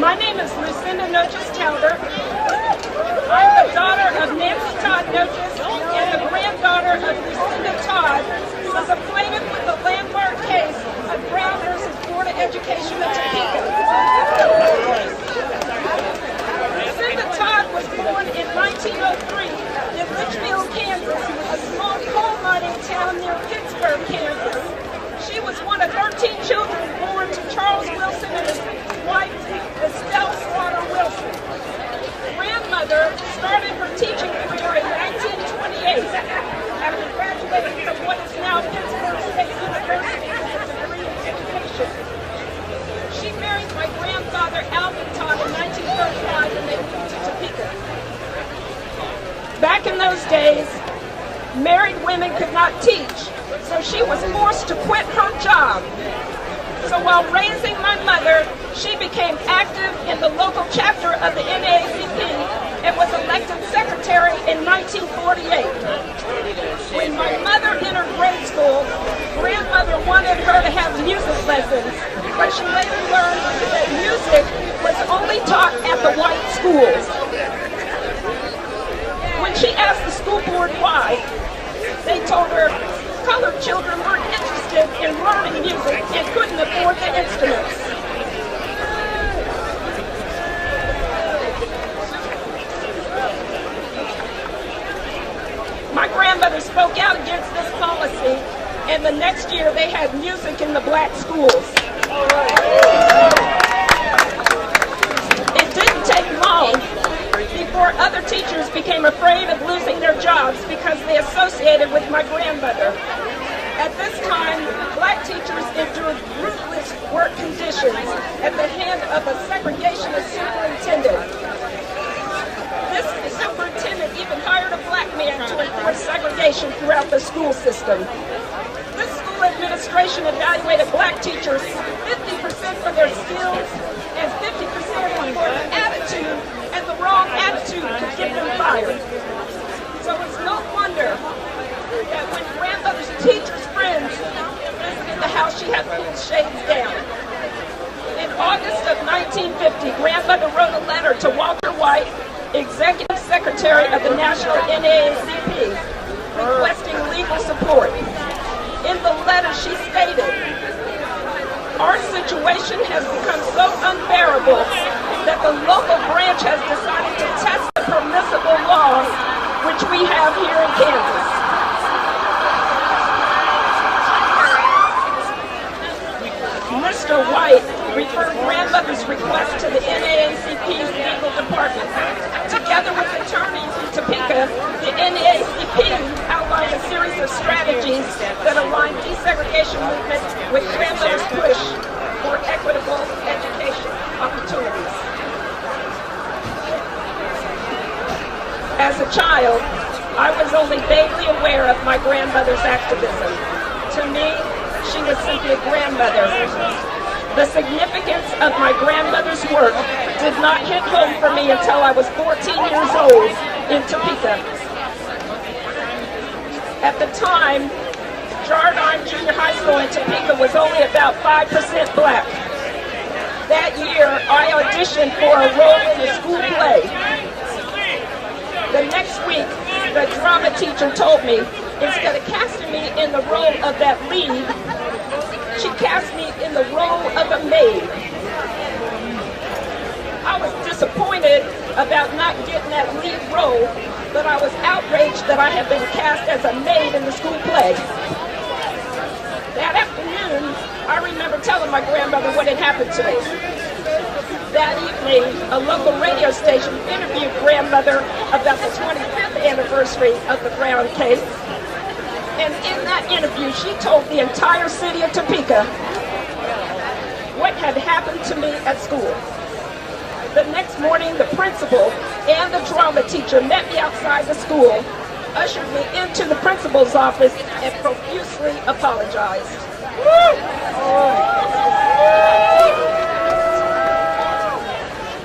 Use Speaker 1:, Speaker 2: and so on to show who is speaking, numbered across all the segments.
Speaker 1: My name is Lucinda Talbert. I'm the daughter of Nancy Todd Noches and the granddaughter of Lucinda Todd, who was acquainted with the landmark case of Brown versus Board of Education in Topeka. Lucinda Todd was born in 1903 in Litchfield, Kansas, a small coal mining town near Pittsburgh, Kansas. She was one of 13 children born to Charles Wilson and his wife, Estelle Slaughter Wilson. Grandmother started her teaching career in 1928 after graduating from what is now Pittsburgh State University with a degree in education. She married my grandfather, Alvin Todd, in 1935 and they moved to Topeka. Back in those days, married women could not teach, so she was forced to quit her job. So while raising my mother, she became active in the local chapter of the NAACP and was elected secretary in 1948. When my mother entered grade school, grandmother wanted her to have music lessons, but she later learned that music was only taught at the white schools. When she asked the school board why, they told her colored children weren't interested in learning music and couldn't afford the instruments. My grandmother spoke out against this policy, and the next year they had music in the black schools. It didn't take long before other teachers became afraid of losing their jobs because they associated with my grandmother. At this time, black teachers endured ruthless work conditions at the hand of a segregationist superintendent. This superintendent even hired a black man to enforce segregation throughout the school system. This school administration evaluated black teachers 50% for their skills and 50% for their attitude, and the wrong attitude could get them fired. So it's no wonder that when grandmother's teacher's friends visited the house, she had pulled shades down. In August of 1950, grandmother wrote a letter to Walter White, Executive Secretary of the National NAACP, requesting legal support. In the letter, she stated, "Our situation has become so unbearable that the local branch has decided to test the permissible laws which we have here in Kansas." Mr. White referred grandmother's request to the NAACP's legal department. Together with attorneys in Topeka, the NAACP outlined a series of strategies that align desegregation movement with grandmother's push for equitable education opportunities. As a child, I was only vaguely aware of my grandmother's activism. To me, she was simply a grandmother. The significance of my grandmother's work did not hit home for me until I was 14 years old in Topeka. At the time, Jardine Junior High School in Topeka was only about 5% black. That year, I auditioned for a role in the school play. The next week, the drama teacher told me, instead of casting me in the role of that lead, she cast me in the role of a maid. I was disappointed about not getting that lead role, but I was outraged that I had been cast as a maid in the school play. That afternoon, I remember telling my grandmother what had happened to me. That evening, a local radio station interviewed grandmother about the 25th anniversary of the Brown case. And in that interview, she told the entire city of Topeka what had happened to me at school. The next morning, the principal and the drama teacher met me outside the school, ushered me into the principal's office, and profusely apologized.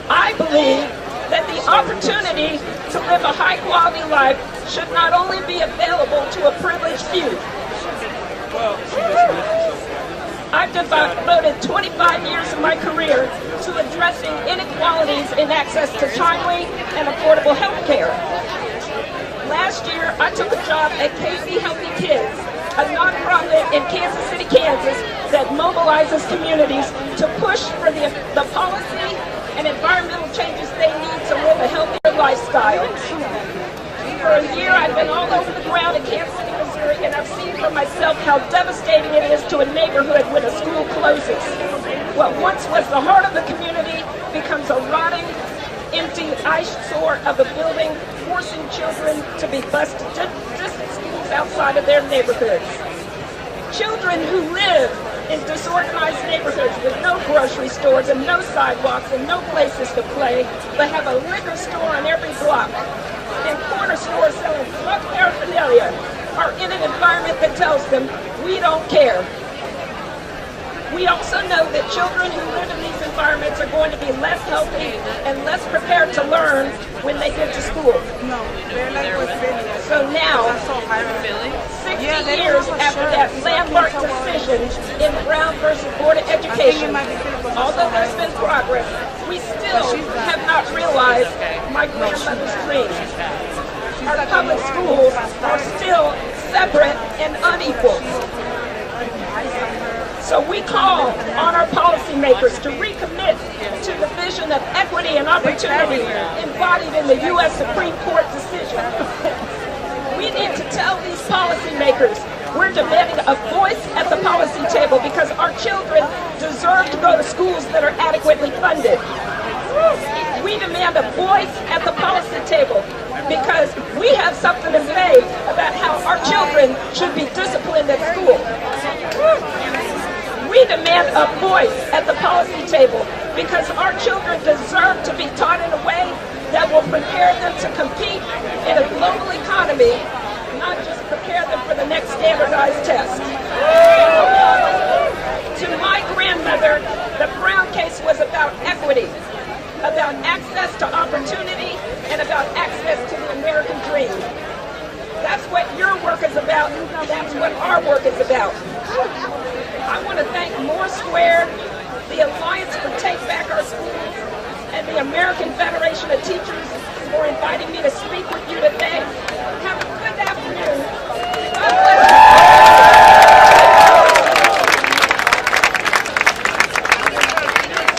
Speaker 1: I believe that the opportunity to live a high-quality life should not only be available to a privileged few. I've devoted 25 years of my career to addressing inequalities in access to timely and affordable health care. Last year, I took a job at KC Healthy Kids, a nonprofit in Kansas City, Kansas, that mobilizes communities to push for the policy and environmental changes they need to live a healthier lifestyle. For a year, I've been all over the ground in Kansas City, Missouri, and I've seen for myself how devastating it is to a neighborhood when a school closes. What once was the heart of the community becomes a rotting, empty eyesore of a building, forcing children to be bused to distant schools outside of their neighborhoods. Children who live in disorganized neighborhoods with no grocery stores and no sidewalks and no places to play, but have a liquor store on every block and corner stores selling drug paraphernalia are in an environment that tells them, we don't care. We also know that children who live in these environments are going to be less healthy and less prepared to learn when they get to school. So now, 60 years after that landmark decision in Brown versus Board of Education, although there's been progress, we still have not realized my grandmother's dream. Our public schools are still separate and unequal. So we call on our policymakers to recommit to the vision of equity and opportunity embodied in the U.S. Supreme Court decision. We need to tell these policymakers we're demanding a voice at the policy table because our children deserve to go to schools that are adequately funded. We demand a voice at the policy table because we have something to say about how our children should be disciplined at school. We demand a voice at the policy table because our children deserve to be taught in a way that will prepare them to compete in a global economy, not just prepare them for the next standardized test. To my grandmother, the Brown case was about equity, about access to opportunity, and about access to the American dream. That's what your work is about. That's what our work is about. I want to thank Moore Square, the Alliance for Take Back Our Schools, and the American Federation of Teachers